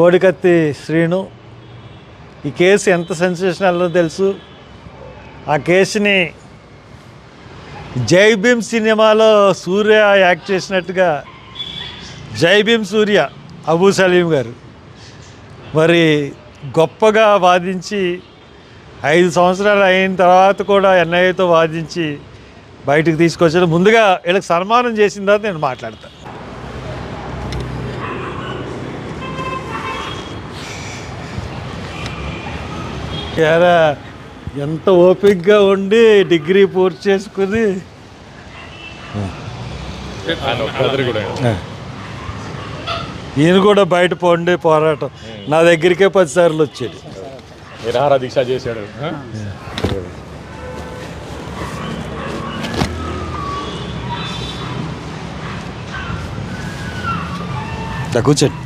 కోడికత్తి శ్రీను. ఈ కేసు ఎంత సెన్సేషనల్లో తెలుసు. ఆ కేసుని జై భీమ్ సినిమాలో సూర్య యాక్ట్ చేసినట్టుగా జై భీమ్ సూర్య అబూ సలీం గారు మరి గొప్పగా వాదించి 5 సంవత్సరాలు అయిన తర్వాత కూడా ఎన్ఐఏతో వాదించి బయటకు తీసుకొచ్చాడు. ముందుగా వీళ్ళకి సన్మానం చేసిన తర్వాత నేను మాట్లాడతాను. యారా ఎంత ఓపికగా ఉండి డిగ్రీ పూర్తి చేసుకుని ఈయన కూడా బయట పోండి పోరాటం. నా దగ్గరికే 10 సార్లు వచ్చాడు. నిరాహార దీక్ష చేశాడు. కూర్చోండి.